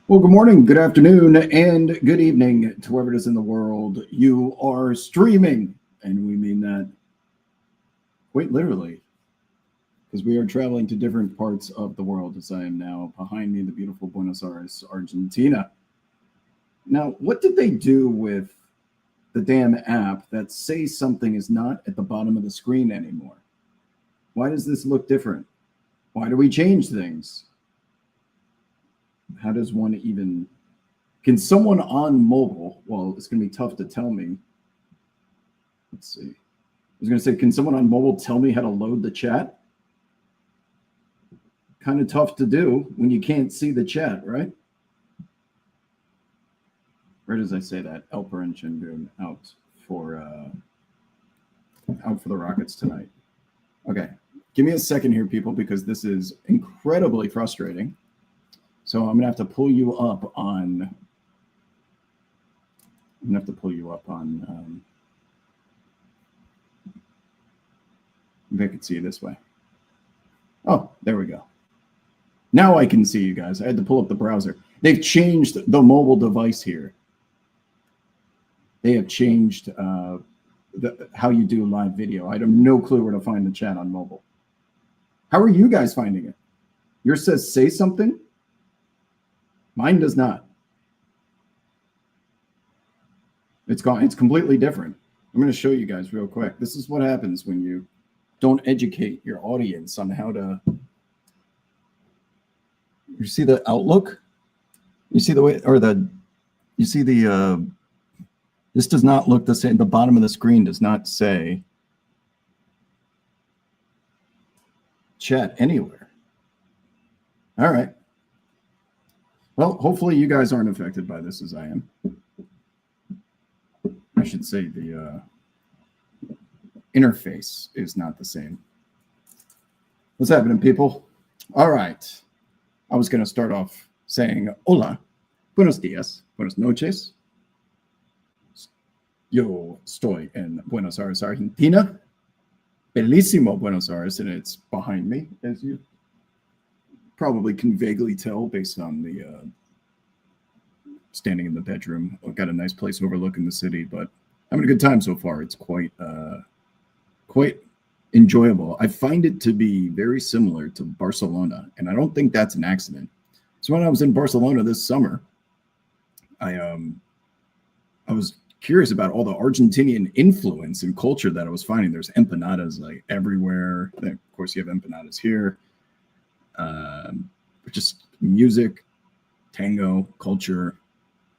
Well, good morning, good afternoon, and good evening to whoever it is in the world you are streaming. And we mean that quite literally, because we are traveling to different parts of the world, as I am now behind me, the beautiful Buenos Aires, Argentina. Now, what did they do with the damn app that say something is not at the bottom of the screen anymore? Why does this look different? Why do we change things? How does one even can someone on mobile? Well, it's going to be tough to tell me. Let's see. I was going to say, can someone on mobile tell me how to load the chat? Kind of tough to do when you can't see the chat, right? Where does I say that? Elper and Shingun out for the Rockets tonight. Okay, give me a second here, people, because this is incredibly frustrating. So I'm gonna have to pull you up on. I'm gonna have to pull you up on. Maybe I could see you this way. Oh, there we go. Now I can see you guys. I had to pull up the browser. They've changed the mobile device here. They have changed how you do live video. I have no clue where to find the chat on mobile. How are you guys finding it? Yours says say something. Mine does not. It's gone. It's completely different. I'm going to show you guys real quick. This is what happens when you don't educate your audience on how to. You see the Outlook? You see the way, or the, you see the, this does not look the same. The bottom of the screen does not say chat anywhere. All right. Well, hopefully you guys aren't affected by this as I am. I should say the interface is not the same. What's happening, people? All right. I was going to start off saying hola, buenos dias, buenas noches. Yo estoy en Buenos Aires, Argentina. Bellissimo Buenos Aires, and it's behind me, as you probably can vaguely tell based on the standing in the bedroom. I've got a nice place overlooking the city, but having a good time so far. It's quite enjoyable. I find it to be very similar to Barcelona, and I don't think that's an accident. So when I was in Barcelona this summer, I was curious about all the Argentinian influence and culture that I was finding. There's empanadas like everywhere. Then, of course, you have empanadas here. Just music, tango, culture.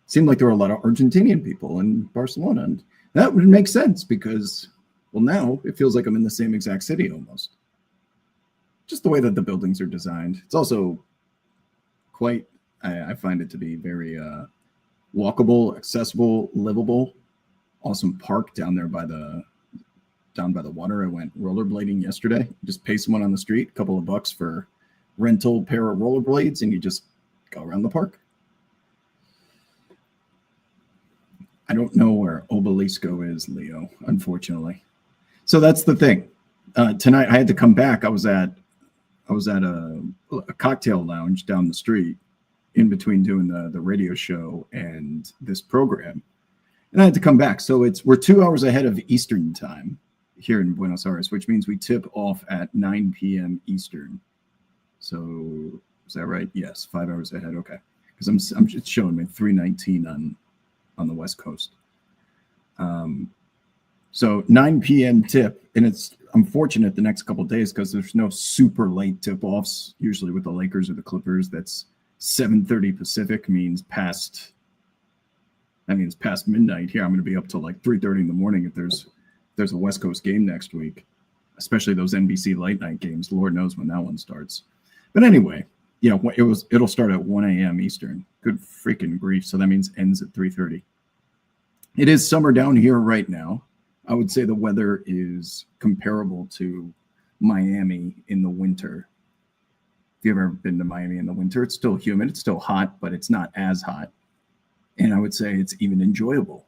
Seemed like there were a lot of Argentinian people in Barcelona, and that would make sense because, well, now it feels like I'm in the same exact city almost. Just the way that the buildings are designed. It's also quite, I find it to be very walkable, accessible, livable. Awesome park down there by the water. I went rollerblading yesterday. Just pay someone on the street a couple of bucks for rental pair of rollerblades, and you just go around the park. I don't know where Obelisco is, Leo, unfortunately. So that's the thing. Tonight I had to come back. I was at a cocktail lounge down the street in between doing the radio show and this program. And I had to come back. So we're 2 hours ahead of Eastern time here in Buenos Aires, which means we tip off at 9 p.m. Eastern. So is that right? Yes, 5 hours ahead. Okay. Because I'm just showing me 3:19 on the West Coast. So 9 p.m. tip, and I'm fortunate the next couple of days because there's no super late tip-offs. Usually with the Lakers or the Clippers, that's 7:30 Pacific means past midnight. Here I'm going to be up till like 3:30 in the morning if there's a West Coast game next week, especially those NBC late night games. Lord knows when that one starts. But anyway, yeah, it'll start at 1 a.m. Eastern. Good freaking grief. So that means ends at 3:30. It is summer down here right now. I would say the weather is comparable to Miami in the winter. If you've ever been to Miami in the winter, it's still humid, it's still hot, but it's not as hot. And I would say it's even enjoyable.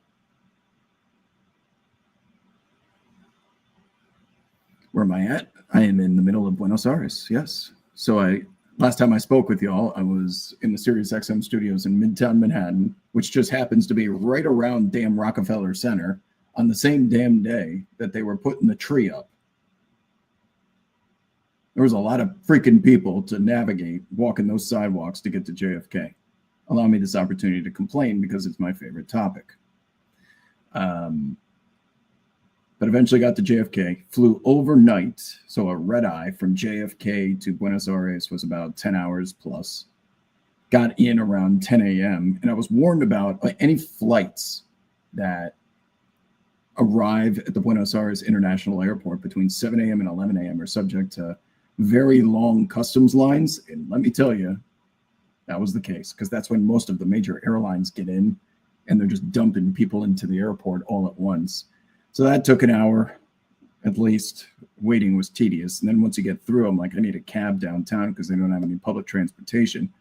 Where am I at? I am in the middle of Buenos Aires, yes. So Last time I spoke with y'all, I was in the SiriusXM studios in Midtown Manhattan, which just happens to be right around damn Rockefeller Center on the same damn day that they were putting the tree up. There was a lot of freaking people to navigate walking those sidewalks to get to JFK. Allow me this opportunity to complain because it's my favorite topic. But eventually got to JFK, flew overnight. So a red eye from JFK to Buenos Aires was about 10 hours plus. Got in around 10 a.m. And I was warned about any flights that arrive at the Buenos Aires International Airport between 7 a.m. and 11 a.m. are subject to very long customs lines. And let me tell you, that was the case, because that's when most of the major airlines get in and they're just dumping people into the airport all at once. So that took an hour at least. Waiting was tedious. And then once you get through, I'm like, I need a cab downtown because they don't have any public transportation.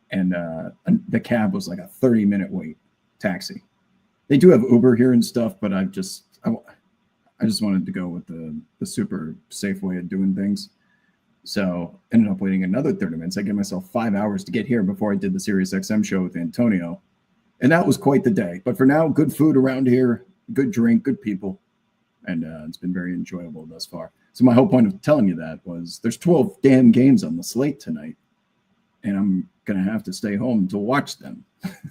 And the cab was like a 30-minute wait, taxi. They do have Uber here and stuff, but I just wanted to go with the super safe way of doing things. So ended up waiting another 30 minutes. I gave myself 5 hours to get here before I did the SiriusXM show with Antonio. And that was quite the day. But for now, good food around here, good drink, good people. And it's been very enjoyable thus far. So my whole point of telling you that was there's 12 damn games on the slate tonight. And I'm going to have to stay home to watch them.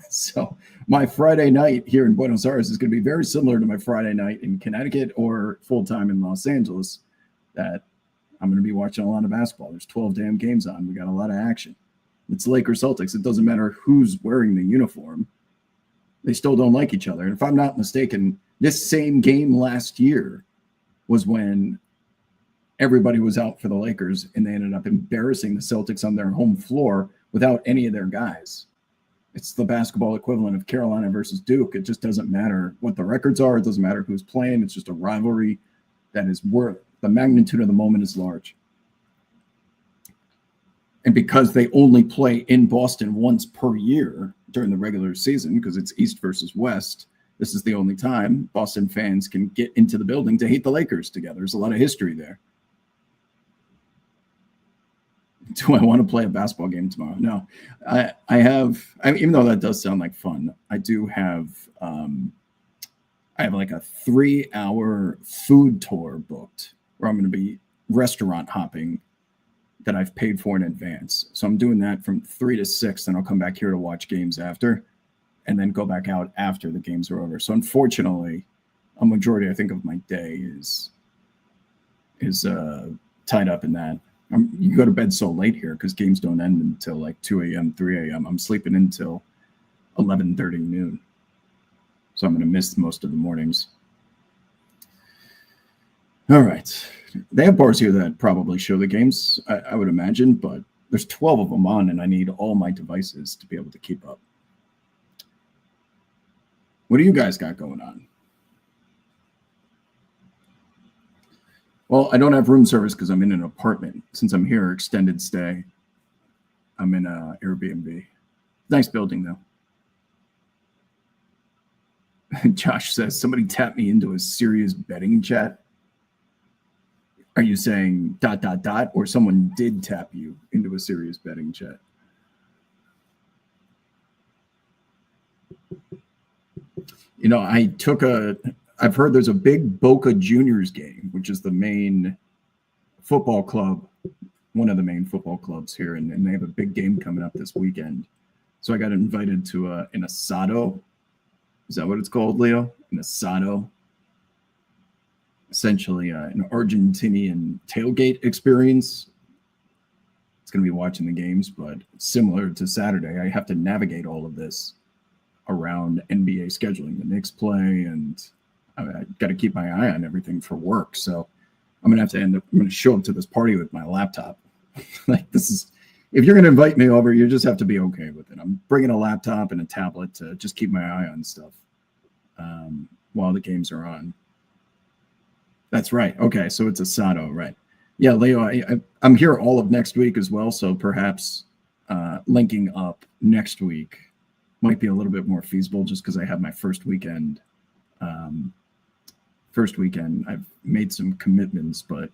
So my Friday night here in Buenos Aires is going to be very similar to my Friday night in Connecticut or full-time in Los Angeles, that I'm going to be watching a lot of basketball. There's 12 damn games on. We got a lot of action. It's Lakers Celtics. It doesn't matter who's wearing the uniform. They still don't like each other. And if I'm not mistaken, this same game last year was when everybody was out for the Lakers and they ended up embarrassing the Celtics on their home floor without any of their guys. It's the basketball equivalent of Carolina versus Duke. It just doesn't matter what the records are. It doesn't matter who's playing. It's just a rivalry that is worth the magnitude of the moment is large. And because they only play in Boston once per year during the regular season, because it's East versus West, this is the only time Boston fans can get into the building to hate the Lakers together. There's a lot of history there. Do I want to play a basketball game tomorrow? No. I even though that does sound like fun, I do have I have like a 3-hour food tour booked where I'm going to be restaurant hopping that I've paid for in advance. So I'm doing that from 3 to 6, then I'll come back here to watch games after, and then go back out after the games are over. So unfortunately, a majority, I think, of my day is tied up in that. You go to bed so late here because games don't end until like 2 a.m., 3 a.m. I'm sleeping until 11:30 noon. So I'm going to miss most of the mornings. All right. They have bars here that probably show the games, I would imagine, but there's 12 of them on, and I need all my devices to be able to keep up. What do you guys got going on? Well, I don't have room service because I'm in an apartment. Since I'm here, extended stay, I'm in a Airbnb. Nice building, though. Josh says, somebody tapped me into a serious betting chat. Are you saying ... or someone did tap you into a serious betting chat? You know, I've heard there's a big Boca Juniors game, which is the main football club, one of the main football clubs here, and they have a big game coming up this weekend. So I got invited to an asado. Is that what it's called, Leo? An asado. Essentially an Argentinian tailgate experience. It's going to be watching the games, but similar to Saturday, I have to navigate all of this around NBA scheduling. The Knicks play, and I got to keep my eye on everything for work. So I'm going to show up to this party with my laptop. Like, this is, if you're going to invite me over, you just have to be okay with it. I'm bringing a laptop and a tablet to just keep my eye on stuff while the games are on. That's right. Okay, so it's asado, right? Yeah, Leo, I'm here all of next week as well, so perhaps linking up next week might be a little bit more feasible just because I have my first weekend. I've made some commitments, but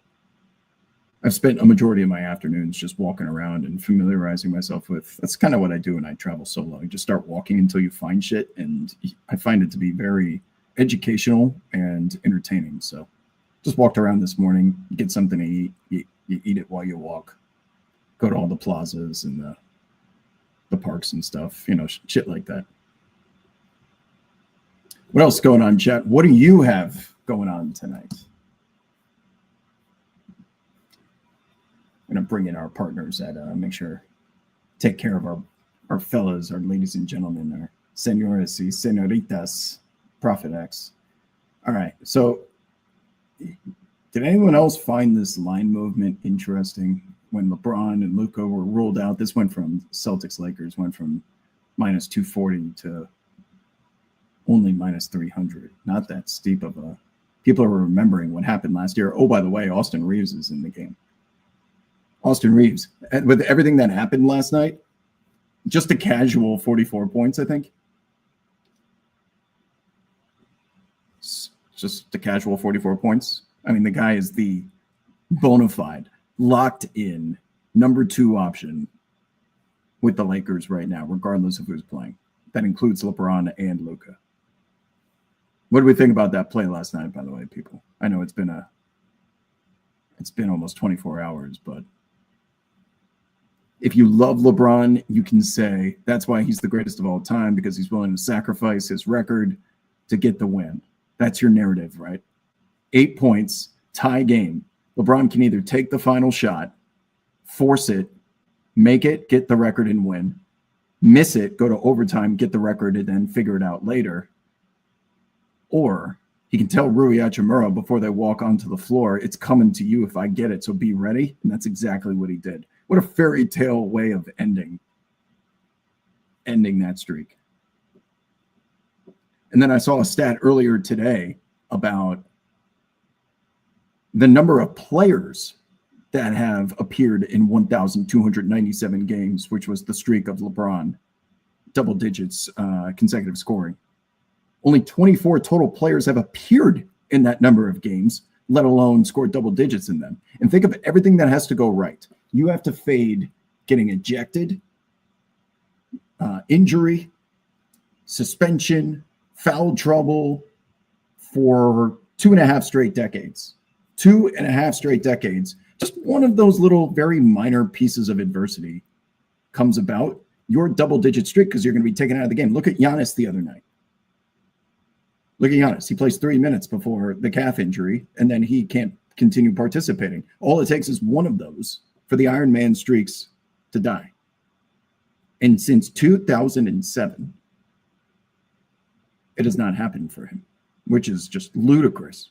I've spent a majority of my afternoons just walking around and familiarizing myself with. That's kind of what I do when I travel solo. You just start walking until you find shit, and I find it to be very educational and entertaining. So just walked around this morning, get something to eat. You eat it while you walk. Go to all the plazas and the parks and stuff, shit like that. What else is going on, chat? What do you have going on tonight? I'm going to bring in our partners at make sure, take care of our fellas, our ladies and gentlemen, our senores y senoritas, Prophet X. All right. So did anyone else find this line movement interesting? When LeBron and Luka were ruled out, this went from Celtics Lakers, went from minus 240 to only minus 300. Not that steep of a. People are remembering what happened last year. Oh, by the way, Austin Reeves is in the game. Austin Reeves, with everything that happened last night, just a casual 44 points, I think. Just a casual 44 points. I mean, the guy is the bona fide, locked in number 2 option with the Lakers right now, regardless of who's playing. That includes LeBron and Luka. What do we think about that play last night, by the way, people? I know it's been almost 24 hours, but if you love LeBron, you can say that's why he's the greatest of all time, because he's willing to sacrifice his record to get the win. That's your narrative, right? 8 points, tie game. LeBron can either take the final shot, force it, make it, get the record and win, miss it, go to overtime, get the record, and then figure it out later. Or he can tell Rui Hachimura before they walk onto the floor, it's coming to you if I get it, so be ready. And that's exactly what he did. What a fairy tale way of ending that streak. And then I saw a stat earlier today about the number of players that have appeared in 1,297 games, which was the streak of LeBron, double digits consecutive scoring. Only 24 total players have appeared in that number of games, let alone scored double digits in them. And think of everything that has to go right. You have to fade getting ejected, injury, suspension, foul trouble for 2.5 straight decades. 2.5 straight decades. Just one of those little very minor pieces of adversity comes about. Your double-digit streak because you're going to be taken out of the game. Look at Giannis the other night. Look at Giannis. He plays 3 minutes before the calf injury, and then he can't continue participating. All it takes is one of those for the Iron Man streaks to die. And since 2007, it has not happened for him, which is just ludicrous.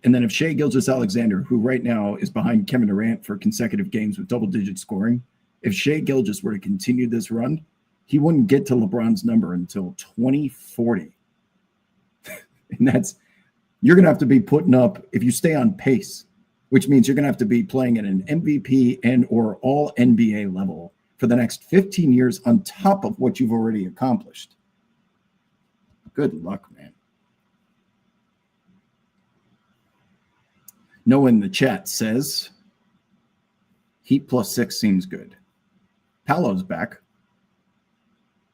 And then if Shai Gilgeous-Alexander, who right now is behind Kevin Durant for consecutive games with double-digit scoring, if Shai Gilgeous were to continue this run, he wouldn't get to LeBron's number until 2040. And you're going to have to be putting up, if you stay on pace, which means you're going to have to be playing at an MVP and or all NBA level for the next 15 years on top of what you've already accomplished. Good luck, man. Noah in the chat says, Heat +6 seems good. Paolo's back.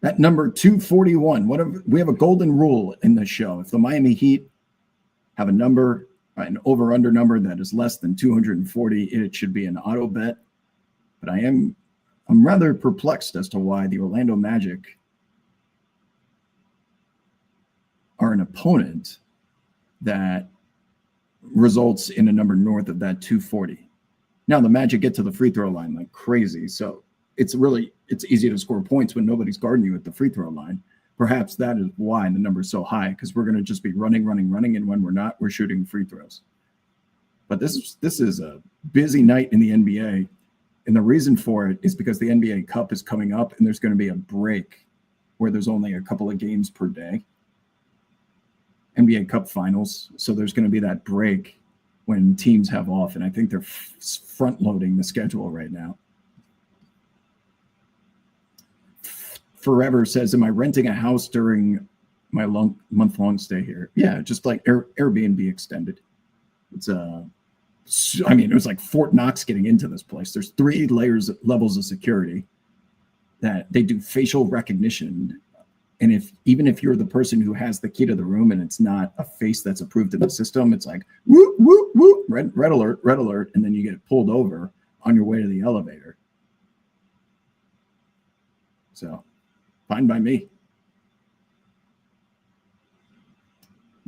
At number 241, we have a golden rule in this show. If the Miami Heat have a number, an over-under number that is less than 240, it should be an auto bet. But I'm rather perplexed as to why the Orlando Magic are an opponent that results in a number north of that 240. Now the Magic get to the free throw line like crazy, so it's easy to score points when nobody's guarding you at the free throw line. Perhaps that is why the number is so high, because we're going to just be running, and when we're not, we're shooting free throws. But this is a busy night in the NBA, and the reason for it is because the NBA Cup is coming up, and there's going to be a break where there's only a couple of games per day. NBA Cup Finals, so there's going to be that break when teams have off, and I think they're front-loading the schedule right now. Forever says, am I renting a house during my month-long stay here? Yeah, just like Airbnb extended. It's I mean, it was like Fort Knox getting into this place. There's 3 levels of security that they do facial recognition. And even if you're the person who has the key to the room and it's not a face that's approved in the system, it's like whoop, whoop, whoop, red alert, and then you get pulled over on your way to the elevator. So fine by me.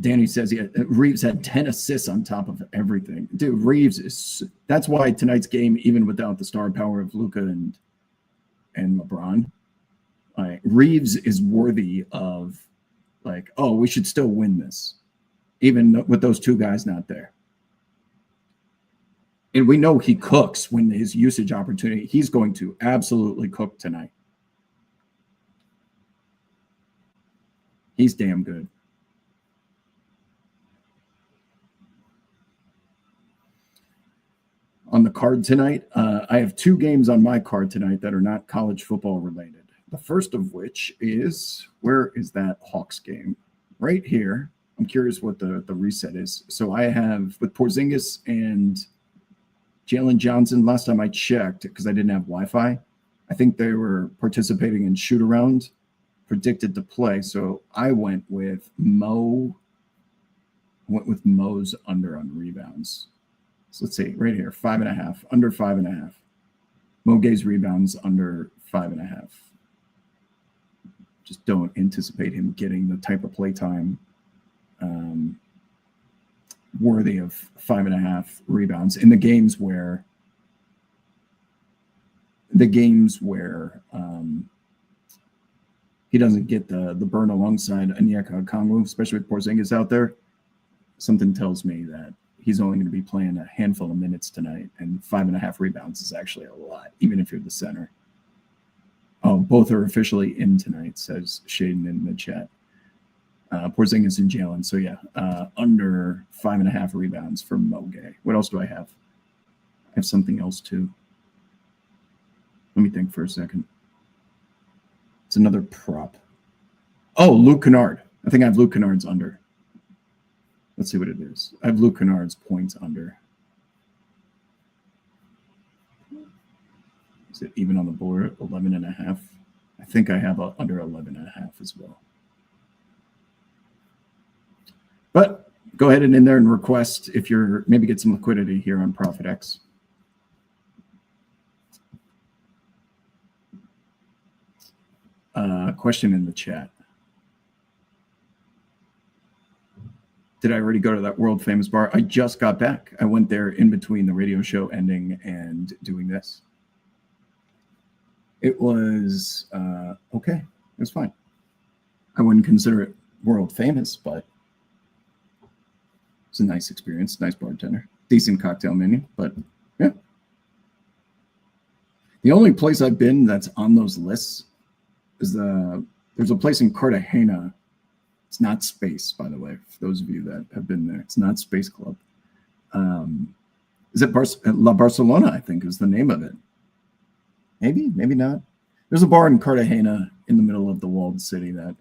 Danny says Reeves had 10 assists on top of everything. Dude, that's why tonight's game, even without the star power of Luka and LeBron, Reeves is worthy of like, oh, we should still win this, even with those 2 guys not there. And we know he cooks when his usage opportunity. He's going to absolutely cook tonight. He's damn good. On the card tonight, I have 2 games on my card tonight that are not college football related. The first of which is, where is that Hawks game? Right here. I'm curious what the reset is. So I have with Porzingis and Jalen Johnson, last time I checked, because I didn't have Wi-Fi, I think they were participating in shoot around, predicted to play. So I went with Mo's under on rebounds. So let's see, right here, 5.5, under 5.5. Mo Gay's rebounds under 5.5. Just don't anticipate him getting the type of play time worthy of 5.5 rebounds in the games where he doesn't get the burn alongside Onyeka Okongwu, especially with Porzingis out there. Something tells me that he's only going to be playing a handful of minutes tonight, and 5.5 rebounds is actually a lot, even if you're the center. Oh, both are officially in tonight, says Shaden in the chat. Porzingis and Jalen. So yeah, under 5.5 rebounds for Mo Gay. What else do I have? I have something else too. Let me think for a second. It's another prop. Oh, Luke Kennard. I think I have Luke Kennard's under. Let's see what it is. I have Luke Kennard's points under. Is it even on the board? 11.5. I think I have under 11.5 as well. But go ahead and in there and request if you're maybe get some liquidity here on ProfitX. Question in the chat. Did I already go to that world famous bar? I just got back. I went there in between the radio show ending and doing this. It was okay. It was fine. I wouldn't consider it world famous, but it's a nice experience. Nice bartender. Decent cocktail menu, but yeah. The only place I've been that's on those lists is there's a place in Cartagena. It's not Space, by the way, for those of you that have been there. It's not Space Club. Is it La Barcelona, I think, is the name of it. Maybe, maybe not. There's a bar in Cartagena in the middle of the walled city that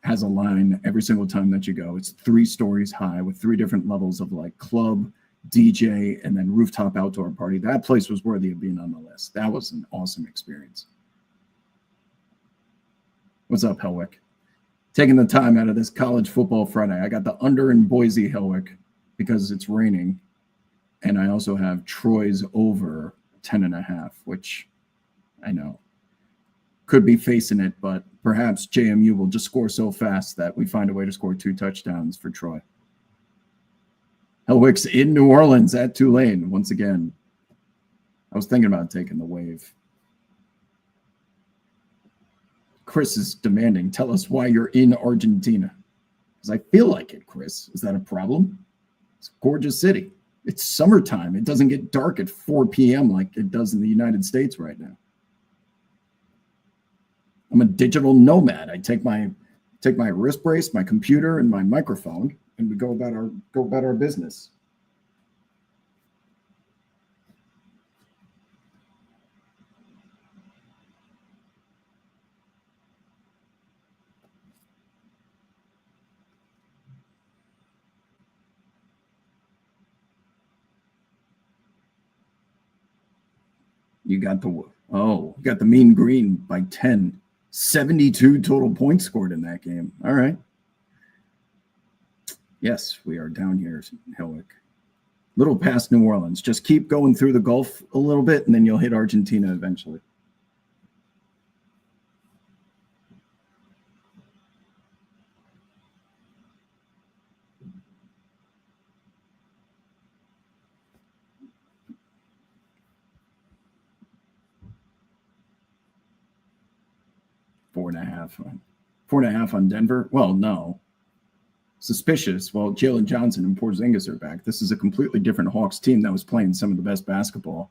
has a line every single time that you go. It's 3 stories high with 3 different levels of like club, DJ, and then rooftop outdoor party. That place was worthy of being on the list. That was an awesome experience. What's up, Helwick? Taking the time out of this college football Friday. I got the under in Boise, Helwick, because it's raining. And I also have Troy's over 10.5, which I know could be facing it, but perhaps JMU will just score so fast that we find a way to score 2 touchdowns for Troy. Helwick's in New Orleans at Tulane once again. I was thinking about taking the wave. Chris is demanding, tell us why you're in Argentina. Because I feel like it, Chris. Is that a problem? It's a gorgeous city. It's summertime. It doesn't get dark at 4 p.m. like it does in the United States right now. I'm a digital nomad. I take my wrist brace, my computer, and my microphone, and we go about our business. You got the Mean Green by 10. 72 total points scored in that game. All right. Yes, we are down here, Helwick. Little past New Orleans. Just keep going through the Gulf a little bit, and then you'll hit Argentina eventually. Four and a half on Denver. Well, no. Suspicious. Well, Jalen Johnson and Porzingis are back. This is a completely different Hawks team that was playing some of the best basketball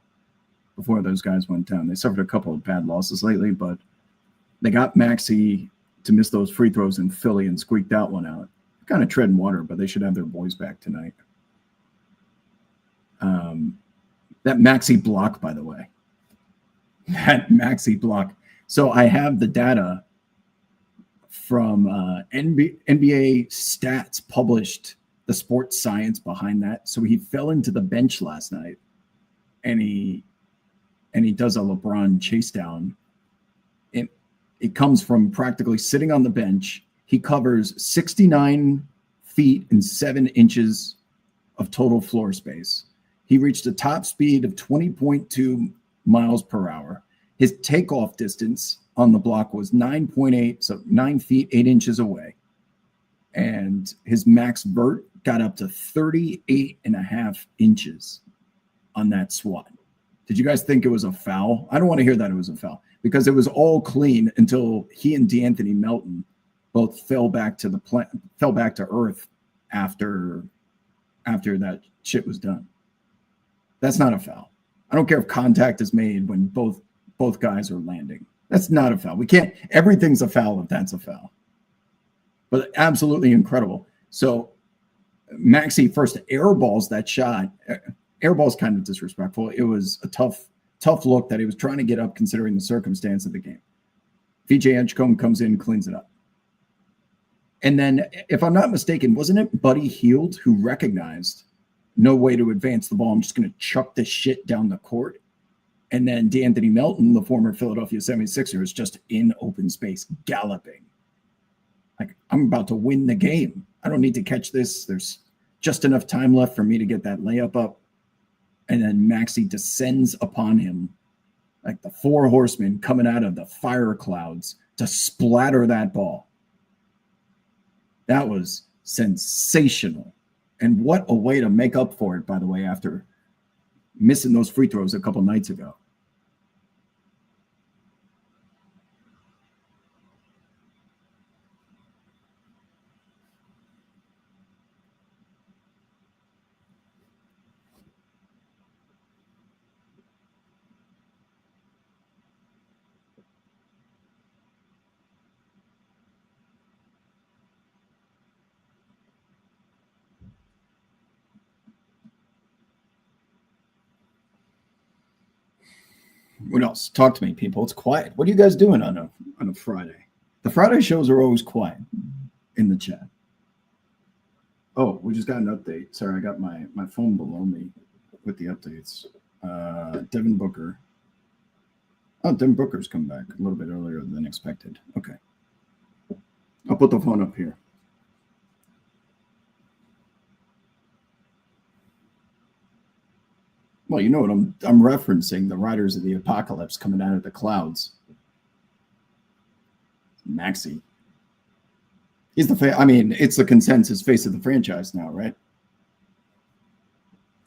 before those guys went down. They suffered a couple of bad losses lately, but they got Maxey to miss those free throws in Philly and squeaked that one out. Kind of treading water, but they should have their boys back tonight. That Maxey block, by the way. That Maxey block. So I have the data from NBA stats published, the sports science behind that. So he fell into the bench last night, and he does a LeBron chase down. And it comes from practically sitting on the bench. He covers 69 feet and 7 inches of total floor space. He reached a top speed of 20.2 miles per hour. His takeoff distance on the block was 9.8, so 9 feet, 8 inches away. And his max vert got up to 38.5 inches on that swat. Did you guys think it was a foul? I don't want to hear that it was a foul, because it was all clean until he and DeAnthony Melton both fell back to earth after that shit was done. That's not a foul. I don't care if contact is made when both guys are landing. That's not a foul. We can't. Everything's a foul if that's a foul. But absolutely incredible. So Maxey first airballs that shot. Airball's kind of disrespectful. It was a tough look that he was trying to get up considering the circumstance of the game. VJ Edgecombe comes in, cleans it up. And then, if I'm not mistaken, wasn't it Buddy Hield who recognized no way to advance the ball? I'm just going to chuck this shit down the court. And then DeAnthony Melton, the former Philadelphia 76er, is just in open space, galloping. Like, I'm about to win the game. I don't need to catch this. There's just enough time left for me to get that layup up. And then Maxey descends upon him like the 4 horsemen coming out of the fire clouds to splatter that ball. That was sensational. And what a way to make up for it, by the way, after missing those free throws a couple nights ago. What else? Talk to me, people. It's quiet. What are you guys doing on a Friday? The Friday shows are always quiet in the chat. Oh, we just got an update. Sorry, I got my phone below me with the updates. Devin Booker. Oh, Devin Booker's come back a little bit earlier than expected. Okay. I'll put the phone up here. Well, you know what I'm referencing, the Riders of the Apocalypse coming out of the clouds. Maxey. He's it's the consensus face of the franchise now, right?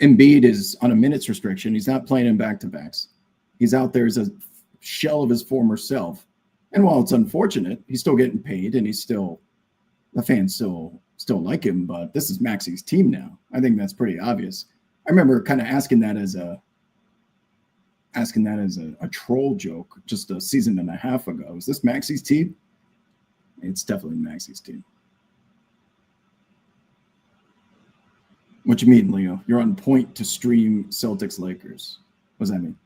Embiid is on a minutes restriction. He's not playing in back-to-backs. He's out there as a shell of his former self. And while it's unfortunate, he's still getting paid, and the fans still like him, but this is Maxey's team now. I think that's pretty obvious. I remember kind of asking that as a troll joke just a season and a half ago. Is this Maxey's team? It's definitely Maxey's team. What you mean, Leo? You're on point to stream Celtics Lakers. What does that mean?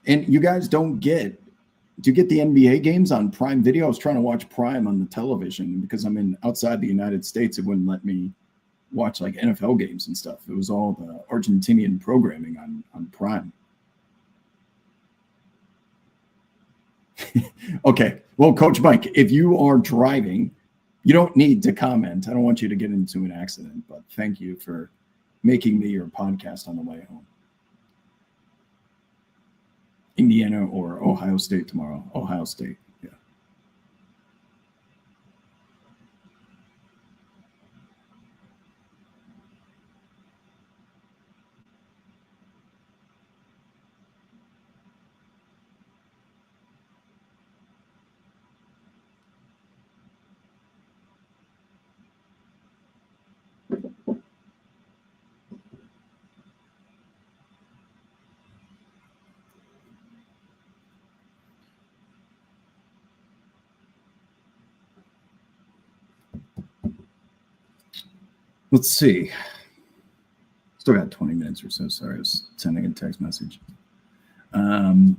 And you guys do you get the NBA games on Prime Video? I was trying to watch Prime on the television because I'm outside the United States. It wouldn't let me watch like NFL games and stuff. It was all the Argentinian programming on prime. Okay. Well, Coach Mike, if you are driving, you don't need to comment. I don't want you to get into an accident, but thank you for making me your podcast on the way home. Indiana or Ohio State tomorrow? Ohio State. Yeah. Let's see. Still got 20 minutes or so. Sorry, I was sending a text message. What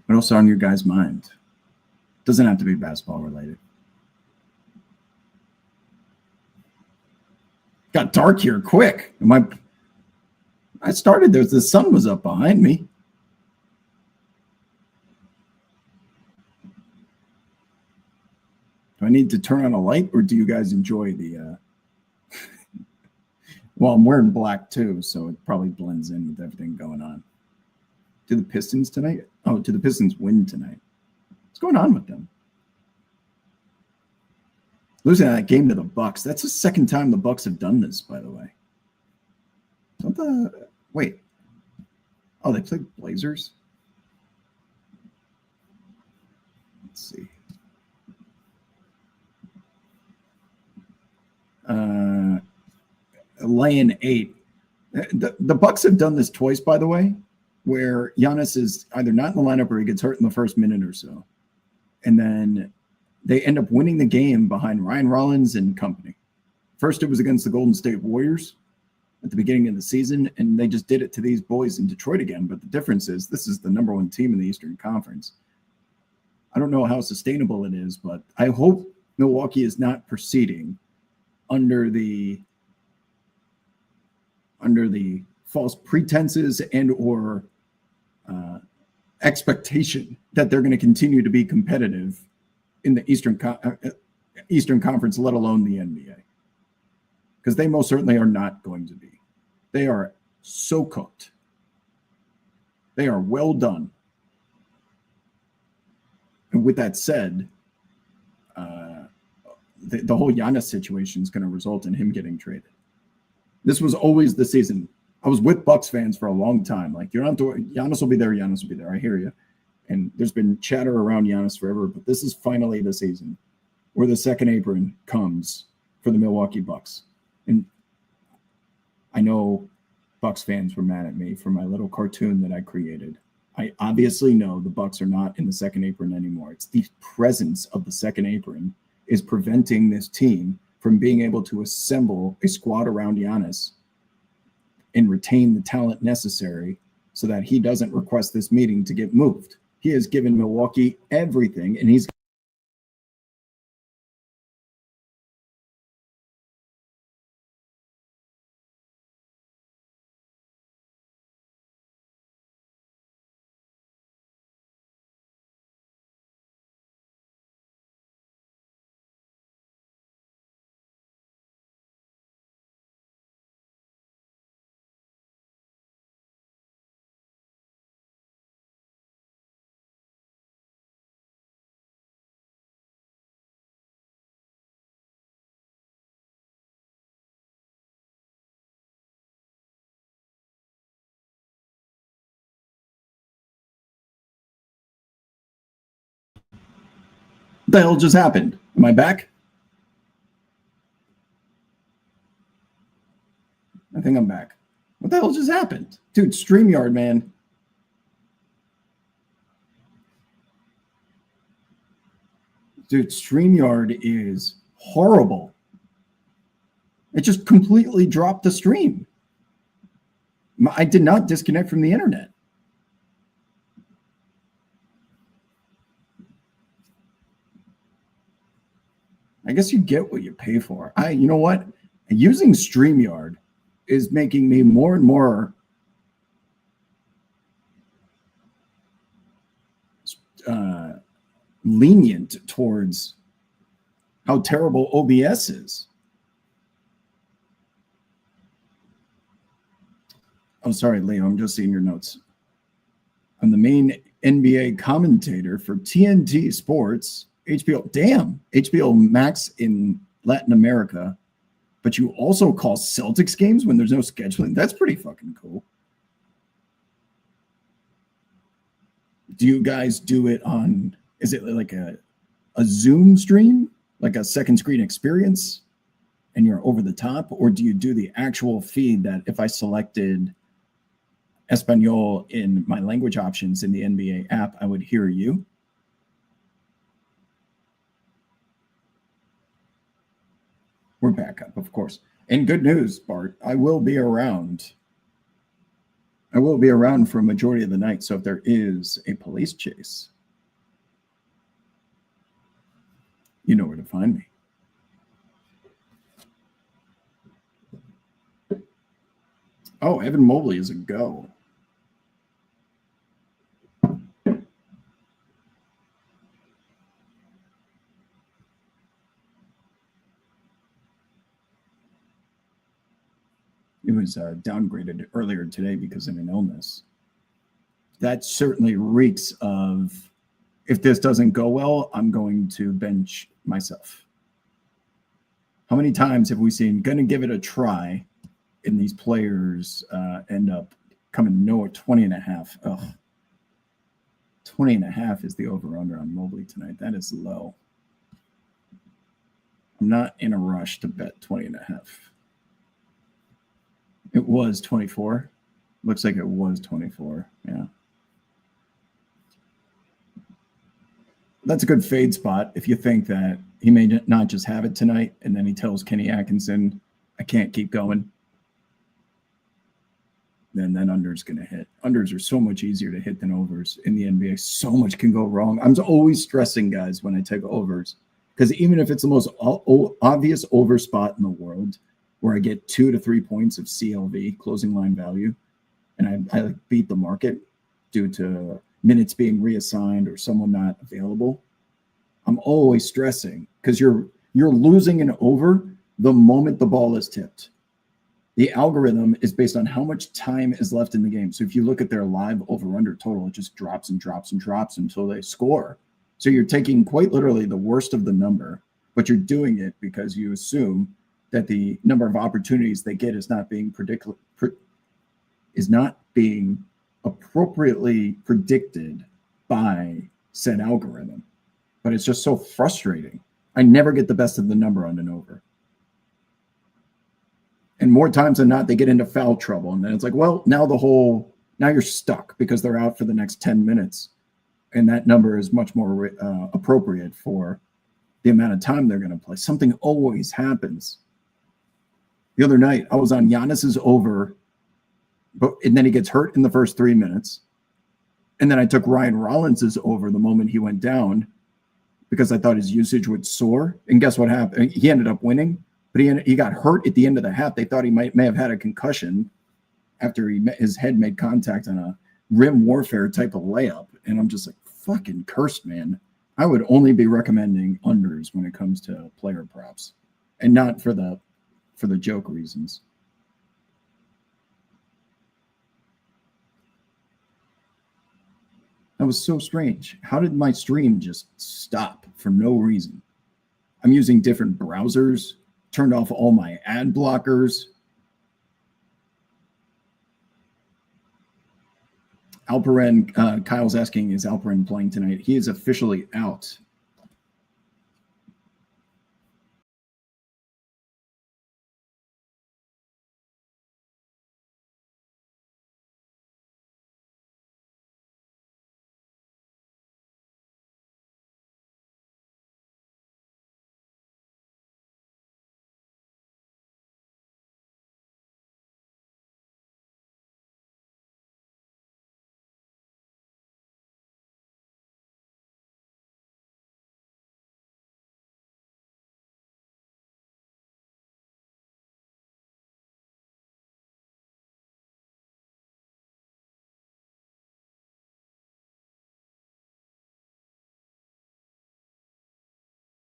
else on your guys' mind? Doesn't have to be basketball related. Got dark here quick. I started there. The sun was up behind me. Do I need to turn on a light, or do you guys enjoy the well, I'm wearing black too, so it probably blends in with everything going on. Do the Pistons tonight? Oh, do the Pistons win tonight? What's going on with them? Losing that game to the Bucks. That's the second time the Bucks have done this, by the way. Wait. Oh, they played Blazers? Let's see. Laying 8. The Bucks have done this twice, by the way, where Giannis is either not in the lineup or he gets hurt in the first minute or so. And then they end up winning the game behind Ryan Rollins and company. First, it was against the Golden State Warriors at the beginning of the season, and they just did it to these boys in Detroit again. But the difference is this is the number 1 team in the Eastern Conference. I don't know how sustainable it is, but I hope Milwaukee is not proceeding under the false pretenses and or expectation that they're going to continue to be competitive in the Eastern Conference, let alone the NBA. Because they most certainly are not going to be. They are so cooked. They are well done. And with that said, the whole Giannis situation is going to result in him getting traded. This was always the season. I was with Bucks fans for a long time. Like, you don't have to worry. Giannis will be there. Giannis will be there. I hear you. And there's been chatter around Giannis forever, but this is finally the season where the second apron comes for the Milwaukee Bucks. And I know Bucks fans were mad at me for my little cartoon that I created. I obviously know the Bucks are not in the second apron anymore. It's the presence of the second apron is preventing this team from being able to assemble a squad around Giannis and retain the talent necessary so that he doesn't request this meeting to get moved. He has given Milwaukee everything, and he's what the hell just happened? Am I back? I think I'm back. What the hell just happened? Dude, StreamYard, man. Dude, StreamYard is horrible. It just completely dropped the stream. I did not disconnect from the internet. I guess you get what you pay for. You know what? Using StreamYard is making me more and more lenient towards how terrible OBS is. Oh, sorry, Leo. I'm just seeing your notes. I'm the main NBA commentator for TNT Sports, HBO. Damn, HBO Max in Latin America. But you also call Celtics games when there's no scheduling. That's pretty fucking cool. Do you guys do it on, is it like a Zoom stream, like a second screen experience, and you're over the top? Or do you do the actual feed that if I selected Espanol in my language options in the NBA app, I would hear you? We're back up, of course. And good news, Bart, I will be around. I will be around for a majority of the night. So if there is a police chase, you know where to find me. Oh, Evan Mobley is a go. It was downgraded earlier today because of an illness. That certainly reeks of, if this doesn't go well, I'm going to bench myself. How many times have we seen going to give it a try and these players end up coming nowhere? 20.5. Ugh. 20.5 is the over-under on Mobley tonight. That is low. I'm not in a rush to bet 20.5. It was 24. Looks like it was 24. Yeah. That's a good fade spot if you think that he may not just have it tonight and then he tells Kenny Atkinson, I can't keep going. Then under's going to hit. Unders are so much easier to hit than overs in the NBA. So much can go wrong. I'm always stressing guys when I take overs because even if it's the most obvious over spot in the world, where I get 2 to 3 points of CLV, closing line value, and I beat the market due to minutes being reassigned or someone not available, I'm always stressing because you're losing an over the moment the ball is tipped. The algorithm is based on how much time is left in the game. So if you look at their live over-under total, it just drops and drops and drops until they score. So you're taking quite literally the worst of the number, but you're doing it because you assume that the number of opportunities they get is not being appropriately predicted by said algorithm. But it's just so frustrating. I never get the best of the number on an over. And more times than not, they get into foul trouble. And then it's like, well, now you're stuck because they're out for the next 10 minutes. And that number is much more appropriate for the amount of time they're going to play. Something always happens. The other night, I was on Giannis's over, and then he gets hurt in the first 3 minutes. And then I took Ryan Rollins's over the moment he went down because I thought his usage would soar. And guess what happened? He ended up winning, but he got hurt at the end of the half. They thought he may have had a concussion after his head made contact on a rim warfare type of layup. And I'm just like, fucking cursed, man. I would only be recommending unders when it comes to player props and not for the joke reasons. That was so strange. How did my stream just stop for no reason? I'm using different browsers, turned off all my ad blockers. Alperen, Kyle's asking, is Alperen playing tonight? He is officially out.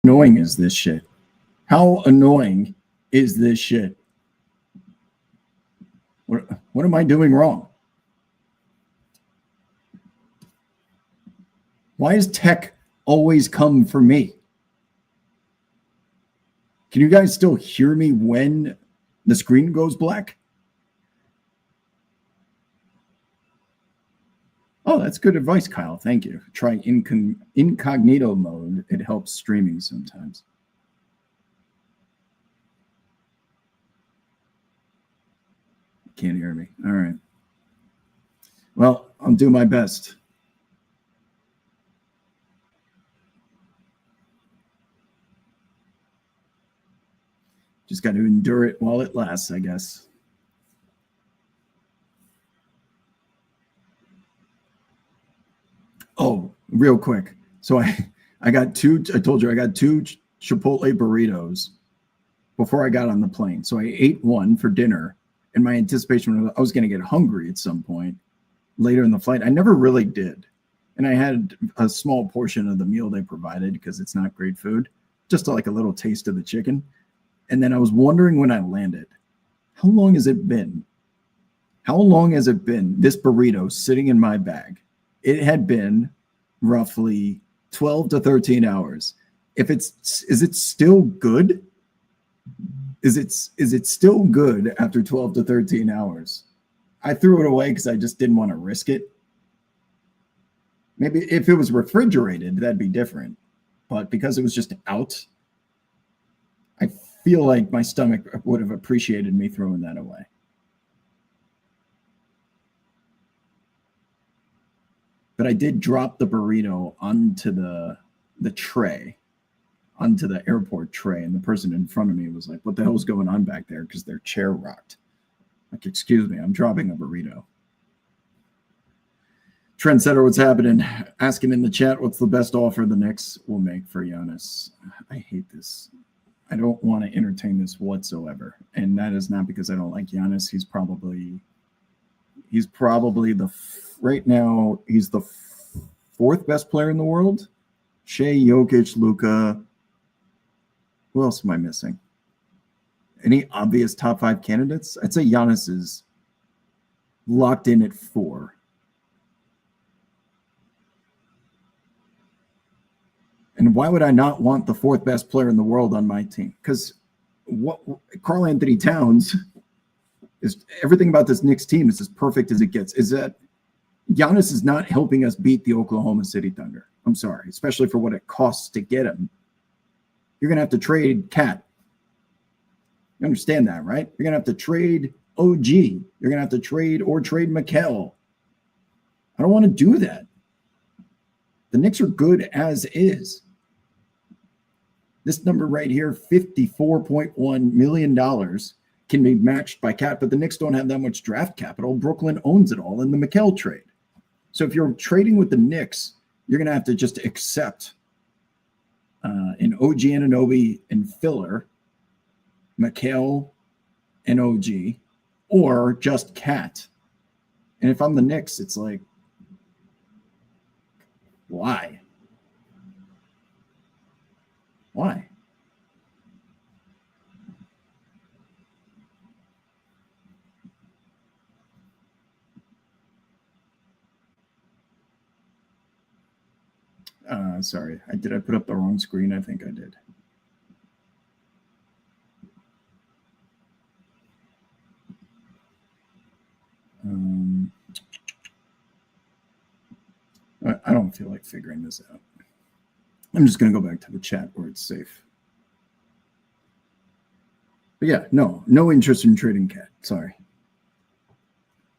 annoying is this shit? How annoying is this shit? What am I doing wrong? Why does tech always come for me? Can you guys still hear me when the screen goes black? Oh, that's good advice, Kyle. Thank you. Try incognito mode. It helps streaming sometimes. Can't hear me. All right. Well, I'll do my best. Just got to endure it while it lasts, I guess. Oh, real quick. So I got two, I told you I got two Chipotle burritos before I got on the plane. So I ate one for dinner, and my anticipation was I was going to get hungry at some point later in the flight. I never really did. And I had a small portion of the meal they provided because it's not great food, just like a little taste of the chicken. And then I was wondering when I landed, how long has it been? How long has it been, this burrito sitting in my bag? It had been roughly 12 to 13 hours. Is it still good? Is it still good after 12 to 13 hours? I threw it away because I just didn't want to risk it. Maybe if it was refrigerated, that'd be different. But because it was just out, I feel like my stomach would have appreciated me throwing that away. But I did drop the burrito onto the tray, onto the airport tray, and the person in front of me was like, "What the hell's going on back there?" Because their chair rocked. Like, excuse me, I'm dropping a burrito. Trendsetter, what's happening? Asking in the chat, what's the best offer the Knicks will make for Giannis? I hate this. I don't want to entertain this whatsoever. And that is not because I don't like Giannis. He's probably right now, he's the fourth best player in the world. Shea, Jokic, Luka. Who else am I missing? Any obvious top 5 candidates? I'd say Giannis is locked in at 4. And why would I not want the 4th best player in the world on my team? Because what Karl Anthony Towns is, everything about this Knicks team is as perfect as it gets. Is that Giannis is not helping us beat the Oklahoma City Thunder. I'm sorry, especially for what it costs to get him. You're going to have to trade Cat. You understand that, right? You're going to have to trade OG. You're going to have to trade Mikal. I don't want to do that. The Knicks are good as is. This number right here, $54.1 million, can be matched by Cat, but the Knicks don't have that much draft capital. Brooklyn owns it all in the Mikal trade. So if you're trading with the Knicks, you're going to have to just accept an OG Anunoby and filler, Mikal and OG, or just Cat. And if I'm the Knicks, it's like, why? Why? Sorry, did I put up the wrong screen? I think I did. I don't feel like figuring this out. I'm just going to go back to the chat where it's safe. But yeah, no interest in trading Cat. Sorry.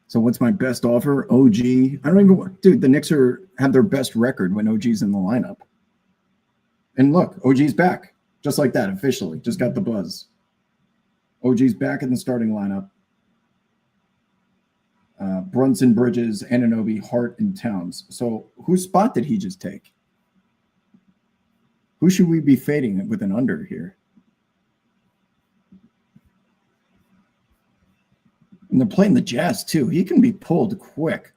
So what's my best offer? OG. I don't even want, dude, the Knicks have their best record when OG's in the lineup. And look, OG's back. Just like that, officially. Just got the buzz. OG's back in the starting lineup. Brunson, Bridges, Anunoby, Hart, and Towns. So whose spot did he just take? Who should we be fading with an under here? And they're playing the Jazz, too. He can be pulled quick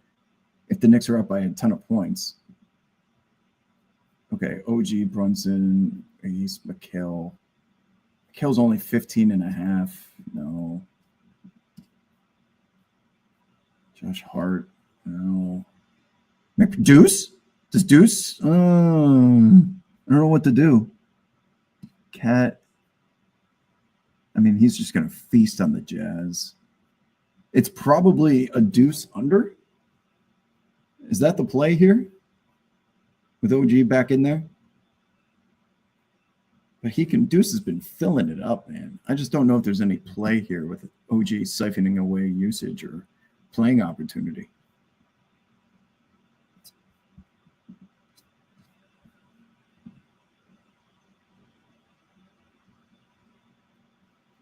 if the Knicks are up by a ton of points. Okay, OG, Brunson, Ace, Mikhail. Mikhail's only 15.5. No. Josh Hart. No. Deuce? Does Deuce? I don't know what to do. Cat. I mean, he's just going to feast on the Jazz. It's probably a Deuce under. Is that the play here? With OG back in there? But Deuce has been filling it up, man. I just don't know if there's any play here with OG siphoning away usage or playing opportunity.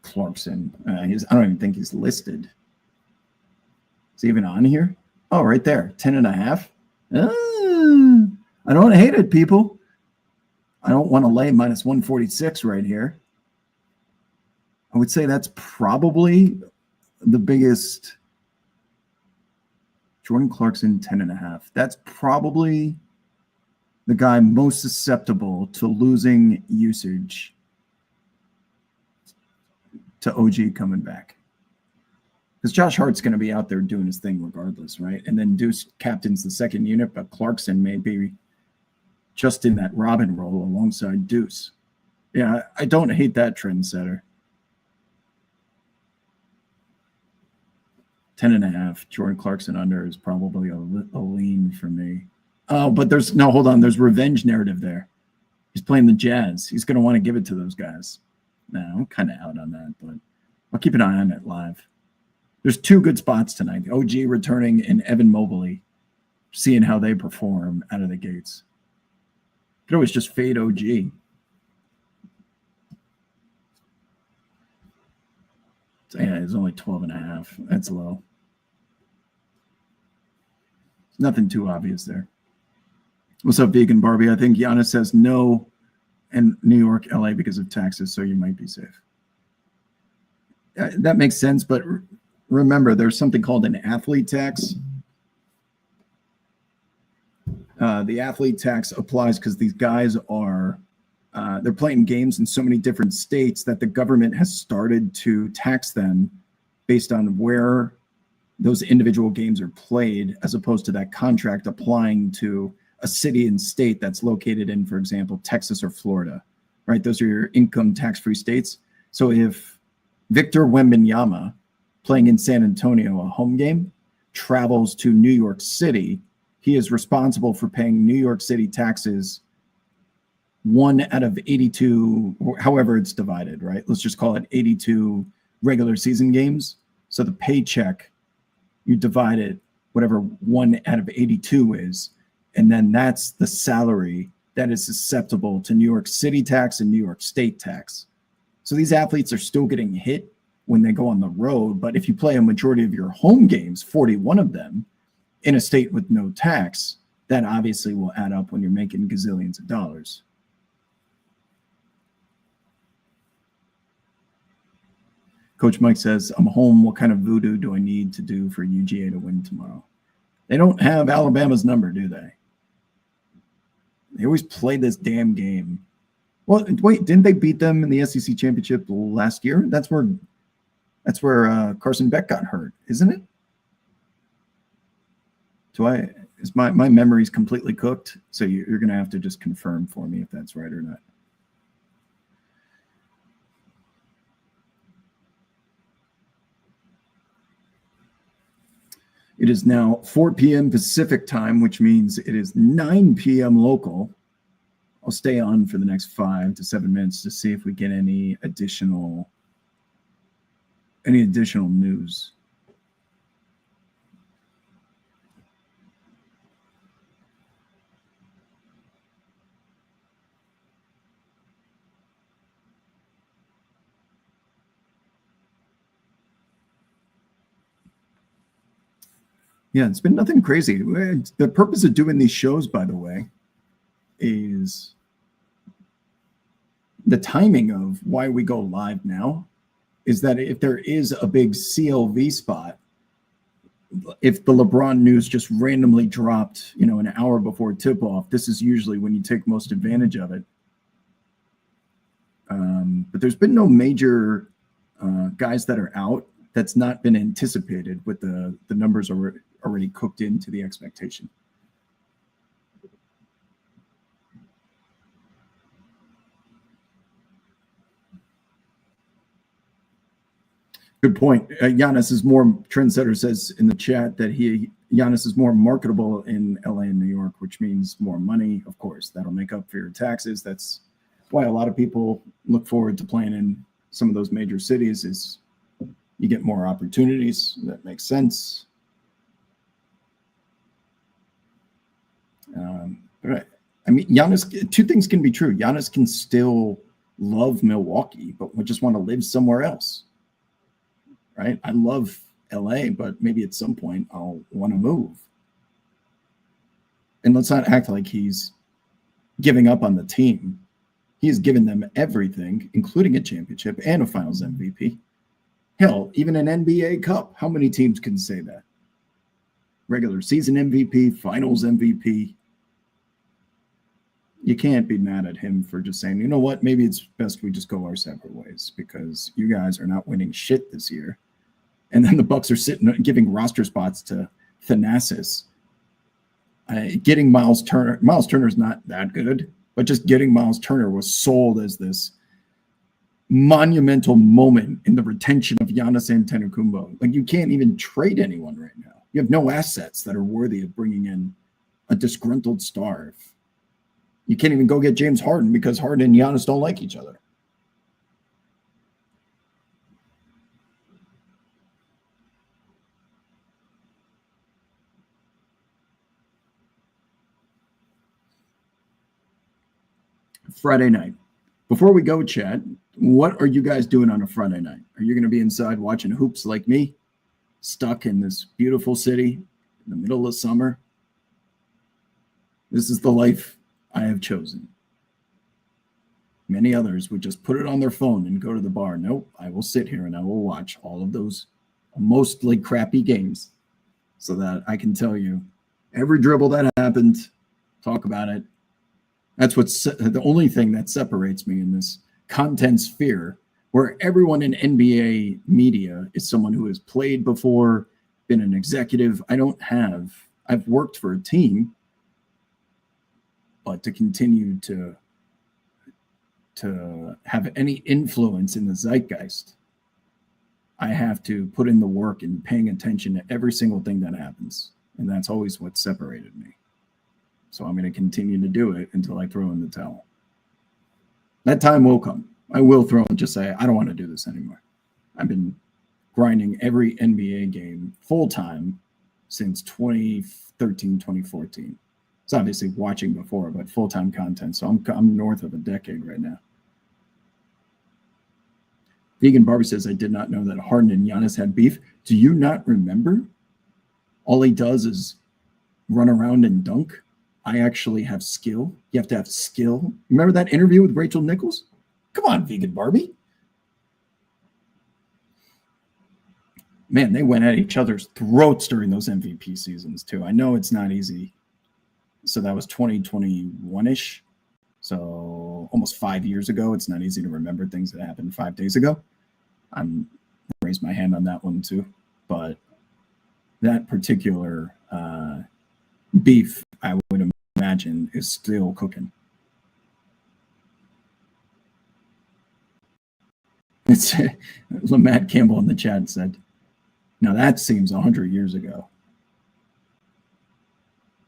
Clarkson. I don't even think he's listed. Is he even on here? Oh, right there. 10.5. I don't hate it, people. I don't want to lay minus 146 right here. I would say that's probably the biggest. Jordan Clarkson, 10.5. That's probably the guy most susceptible to losing usage to OG coming back. Because Josh Hart's going to be out there doing his thing regardless, right? And then Deuce captains the second unit, but Clarkson may be just in that Robin role alongside Deuce. Yeah, I don't hate that trendsetter. 10.5. Jordan Clarkson under is probably a lean for me. Oh, but hold on. There's revenge narrative there. He's playing the Jazz. He's going to want to give it to those guys. No, I'm kind of out on that, but I'll keep an eye on it live. There's two good spots tonight. OG returning and Evan Mobley, seeing how they perform out of the gates. You could always just fade OG. So yeah, it's only 12.5. That's low. Nothing too obvious there. What's up, Vegan Barbie? I think Giannis says no in New York, LA because of taxes, so you might be safe. That makes sense, but remember, there's something called an athlete tax. The athlete tax applies because these guys are they're playing games in so many different states that the government has started to tax them based on where those individual games are played, as opposed to that contract applying to a city and state that's located in, for example, Texas or Florida, right? Those are your income tax-free states. So if Victor Wembanyama, playing in San Antonio, a home game, travels to New York City, he is responsible for paying New York City taxes 1 out of 82, however it's divided, right? Let's just call it 82 regular season games. So the paycheck, you divide it, whatever 1 out of 82 is, and then that's the salary that is susceptible to New York City tax and New York State tax. So these athletes are still getting hit when they go on the road, but if you play a majority of your home games, 41 of them, in a state with no tax, that obviously will add up when you're making gazillions of dollars. Coach Mike says, I'm home. What kind of voodoo do I need to do for UGA to win tomorrow? They don't have Alabama's number, do they? They always play this damn game. Well, wait, didn't they beat them in the SEC championship last year? That's where Carson Beck got hurt, isn't it? Is my memory's completely cooked? So you're going to have to just confirm for me if that's right or not. It is now 4 p.m. Pacific time, which means it is 9 p.m. local. I'll stay on for the next 5 to 7 minutes to see if we get any additional news. Yeah, it's been nothing crazy. The purpose of doing these shows, by the way, is the timing of why we go live now is that if there is a big CLV spot, if the LeBron news just randomly dropped, an hour before tip-off, this is usually when you take most advantage of it. but there's been no major guys that are out that's not been anticipated with the numbers already cooked into the expectation. Good point. Giannis is more, Trendsetter says in the chat that Giannis is more marketable in LA and New York, which means more money. Of course, that'll make up for your taxes. That's why a lot of people look forward to playing in some of those major cities, is you get more opportunities. That makes sense. Right. I mean, Giannis, two things can be true. Giannis can still love Milwaukee, but we just want to live somewhere else. Right? I love LA, but maybe at some point I'll want to move. And let's not act like he's giving up on the team. He has given them everything, including a championship and a finals MVP. Hell, even an NBA Cup. How many teams can say that? Regular season MVP, finals MVP. You can't be mad at him for just saying, you know what, maybe it's best we just go our separate ways because you guys are not winning shit this year. And then the Bucks are sitting giving roster spots to Thanasis. Getting Miles Turner. Miles Turner's not that good, but just getting Miles Turner was sold as this monumental moment in the retention of Giannis Antetokounmpo. Like, you can't even trade anyone right now. You have no assets that are worthy of bringing in a disgruntled star. You can't even go get James Harden because Harden and Giannis don't like each other. Friday night. Before we go, Chad, what are you guys doing on a Friday night? Are you going to be inside watching hoops like me, stuck in this beautiful city in the middle of summer? This is the life I have chosen. Many others would just put it on their phone and go to the bar. Nope, I will sit here and I will watch all of those mostly crappy games so that I can tell you every dribble that happened, talk about it. That's what's the only thing that separates me in this content sphere where everyone in NBA media is someone who has played before, been an executive. I've worked for a team, but to continue to have any influence in the zeitgeist, I have to put in the work and paying attention to every single thing that happens. And that's always what separated me. So I'm going to continue to do it until I throw in the towel. That time will come. I will throw and just say, I don't want to do this anymore. I've been grinding every NBA game full time since 2013, 2014. It's obviously watching before, but full-time content. So I'm north of a decade right now. Vegan Barbie says, I did not know that Harden and Giannis had beef. Do you not remember? All he does is run around and dunk. I actually have skill. You have to have skill. Remember that interview with Rachel Nichols? Come on, Vegan Barbie. Man, they went at each other's throats during those MVP seasons too. I know it's not easy. So that was 2021-ish. So almost 5 years ago. It's not easy to remember things that happened 5 days ago. I'm raised my hand on that one too. But that particular beef, I would imagine, is still cooking. It's Matt Campbell in the chat said, now that seems 100 years ago.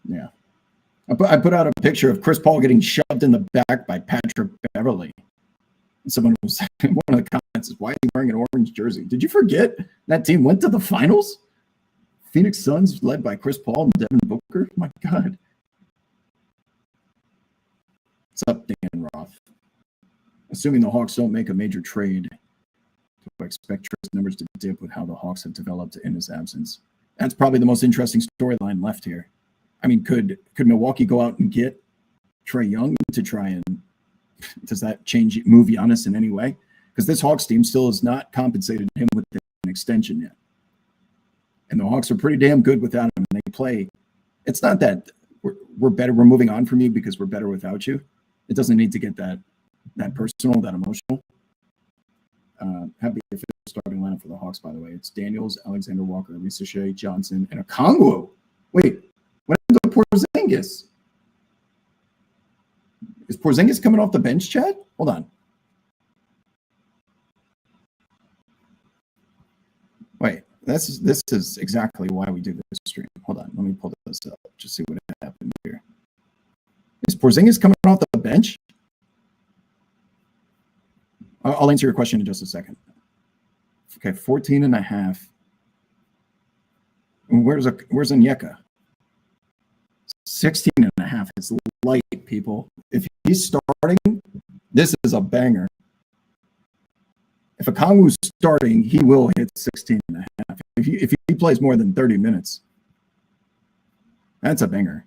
Yeah. I put out a picture of Chris Paul getting shoved in the back by Patrick Beverly. Someone was one of the comments is, why is he wearing an orange jersey? Did you forget that team went to the finals? Phoenix Suns led by Chris Paul and Devin Booker. My God. What's up, Dan Roth? Assuming the Hawks don't make a major trade, to expect Trey's numbers to dip with how the Hawks have developed in his absence. That's probably the most interesting storyline left here. I mean, could Milwaukee go out and get Trae Young to try and does that move Giannis in any way? Because this Hawks team still has not compensated him with an extension yet. And the Hawks are pretty damn good without him. And they play. It's not that we're better. We're moving on from you because we're better without you. It doesn't need to get that personal, that emotional. Have the official starting lineup for the Hawks, by the way. It's Daniels, Alexander Walker, Lisa Shea, Johnson, and Okongwu. Wait, what happened to Porzingis? Is Porzingis coming off the bench, Chad? Hold on. Wait, this is exactly why we do this stream. Hold on, let me pull this up. Just see what happened here. Is Porzingis coming off the bench? I'll answer your question in just a second. Okay, 14 and a half. Where's Onyeka? 16 and a half. It's light, people. If he's starting, this is a banger. If Okongwu's starting, he will hit 16 and a half. If he plays more than 30 minutes, that's a banger.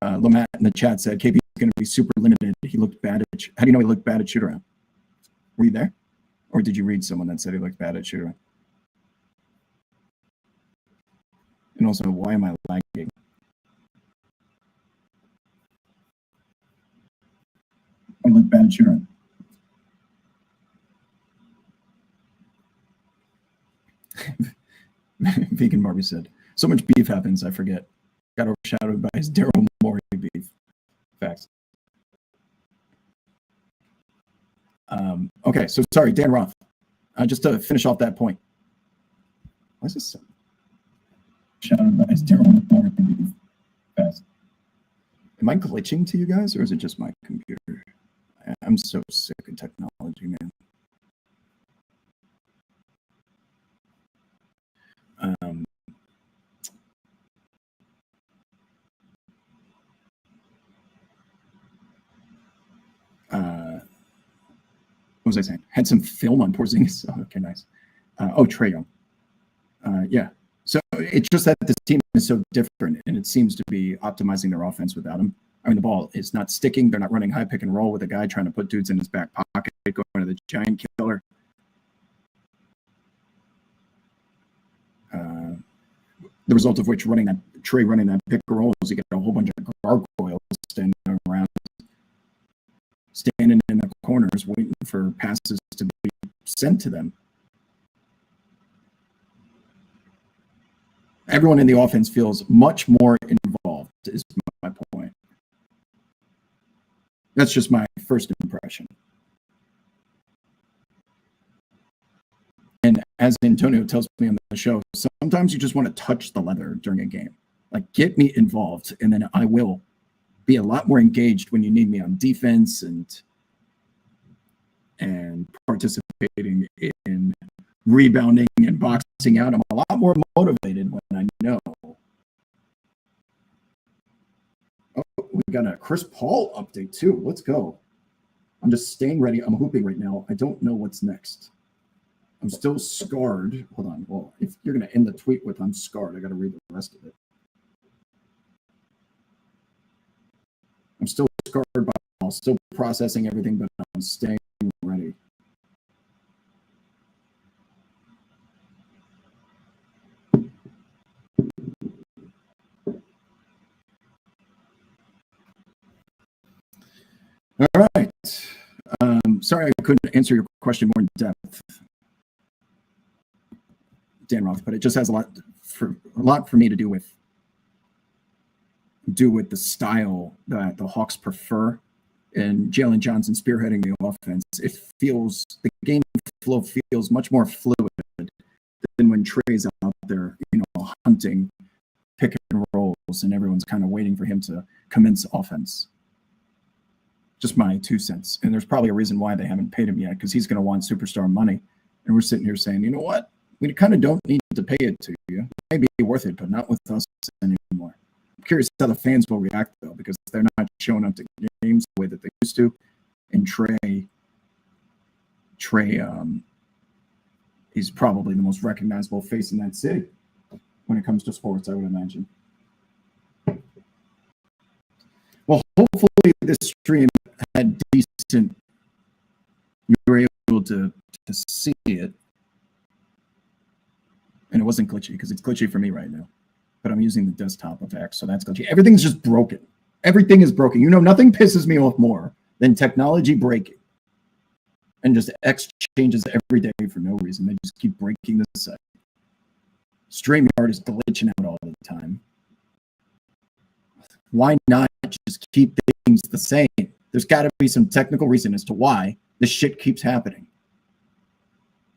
Lamat in the chat said KP is going to be super limited. He looked bad at. How do you know he looked bad at shoot around? Were you there, or did you read someone that said he looked bad at shoot around? And also, why am I lagging? I look bad at shoot around. Vegan Barbie said, "So much beef happens, I forget." Got overshadowed by his Daryl Morey beef. Facts. Okay, so sorry, Dan Roth. Just to finish off that point. Why is this shadowed by his Daryl Morey beef? Facts. Am I glitching to you guys, or is it just my computer? I'm so sick of technology, man. What was I saying? Had some film on Porzingis. Oh, okay, nice. Trae Young. Yeah. So it's just that this team is so different, and it seems to be optimizing their offense without him. I mean, the ball is not sticking. They're not running high pick and roll with a guy trying to put dudes in his back pocket, going to the giant killer. The result of which Trae running that pick and roll is you get a whole bunch of gargoyles standing around, standing in the corners, waiting for passes to be sent to them. Everyone in the offense feels much more involved, is my point. That's just my first impression. And as Antonio tells me on the show, sometimes you just want to touch the leather during a game. Like, get me involved, and then I will be a lot more engaged when you need me on defense and participating in rebounding and boxing out. I'm a lot more motivated when I know. Oh, we got a Chris Paul update too. Let's go. I'm just staying ready. I'm hooping right now. I don't know what's next. I'm still scarred. Hold on. Well, if you're going to end the tweet with "I'm scarred," I got to read the rest of it. I'm still scarred, but I'm still processing everything, but I'm staying ready. All right. Sorry I couldn't answer your question more in depth, Dan Roth, but it just has a lot for me to do with the style that the Hawks prefer, and Jalen Johnson spearheading the offense. The game flow feels much more fluid than when Trae's out there, hunting pick and rolls, and everyone's kind of waiting for him to commence offense. Just my 2 cents. And there's probably a reason why they haven't paid him yet, because he's going to want superstar money. And we're sitting here saying, you know what? We kind of don't need to pay it to you. It may be worth it, but not with us anymore. I'm curious how the fans will react, though, because they're not showing up to games the way that they used to. And Trae, he's probably the most recognizable face in that city when it comes to sports, I would imagine. Well, hopefully this stream had decent. You were able to see it. And it wasn't glitchy because it's glitchy for me right now. But I'm using the desktop of X, so that's glitchy. Everything's just broken. Everything is broken. Nothing pisses me off more than technology breaking. And just X changes every day for no reason. They just keep breaking the site. StreamYard is glitching out all the time. Why not just keep things the same? There's got to be some technical reason as to why this shit keeps happening.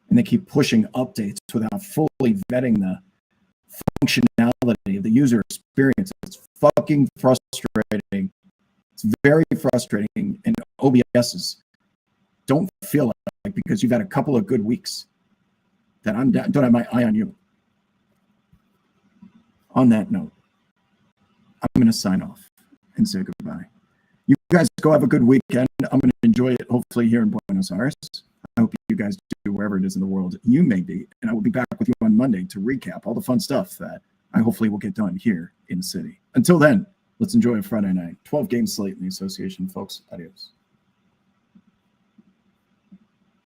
And they keep pushing updates without fully vetting the functionality of the user experience. It's fucking frustrating. It's very frustrating. And OBSs don't feel like, because you've had a couple of good weeks, that I don't have my eye on you. On that note, I'm going to sign off and say goodbye. You guys go have a good weekend. I'm going to enjoy it, hopefully, here in Buenos Aires. I hope you guys do wherever it is in the world you may be. And I will be back with you on Monday to recap all the fun stuff that I hopefully will get done here in the city. Until then, let's enjoy a Friday night. 12-game slate in the association, folks. Adios.